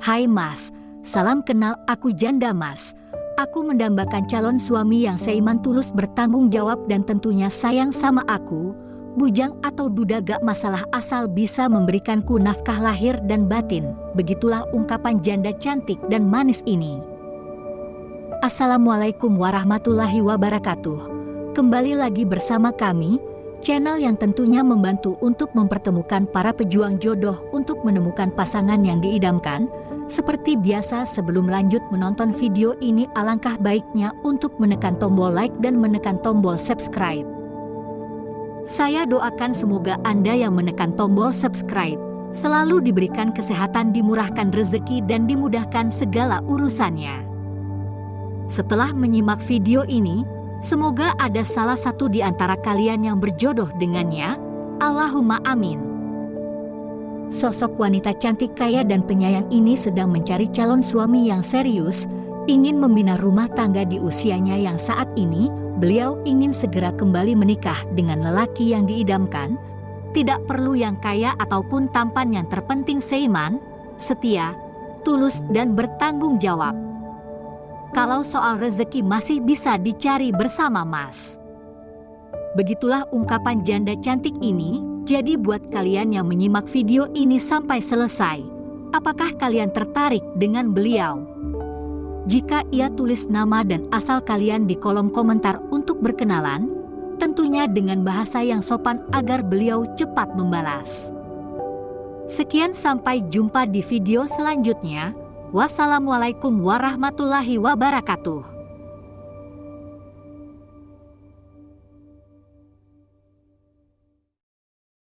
Hai Mas, salam kenal, aku Janda Mas. Aku mendambakan calon suami yang seiman, tulus, bertanggung jawab dan tentunya sayang sama aku. Bujang atau duda gak masalah asal bisa memberikanku nafkah lahir dan batin. Begitulah ungkapan janda cantik dan manis ini. Assalamualaikum warahmatullahi wabarakatuh. Kembali lagi bersama kami, channel yang tentunya membantu untuk mempertemukan para pejuang jodoh untuk menemukan pasangan yang diidamkan. Seperti biasa, sebelum lanjut menonton video ini, alangkah baiknya untuk menekan tombol like dan menekan tombol subscribe. Saya doakan semoga Anda yang menekan tombol subscribe selalu diberikan kesehatan, dimurahkan rezeki, dan dimudahkan segala urusannya. Setelah menyimak video ini, semoga ada salah satu di antara kalian yang berjodoh dengannya. Allahumma amin. Sosok wanita cantik, kaya, dan penyayang ini sedang mencari calon suami yang serius, ingin membina rumah tangga di usianya yang saat ini. Beliau ingin segera kembali menikah dengan lelaki yang diidamkan. Tidak perlu yang kaya ataupun tampan, yang terpenting seiman, setia, tulus, dan bertanggung jawab. Kalau soal rezeki masih bisa dicari bersama Mas. Begitulah ungkapan janda cantik ini. Jadi buat kalian yang menyimak video ini sampai selesai, apakah kalian tertarik dengan beliau? Jika ia, tulis nama dan asal kalian di kolom komentar untuk berkenalan, tentunya dengan bahasa yang sopan agar beliau cepat membalas. Sekian, sampai jumpa di video selanjutnya. Wassalamualaikum warahmatullahi wabarakatuh.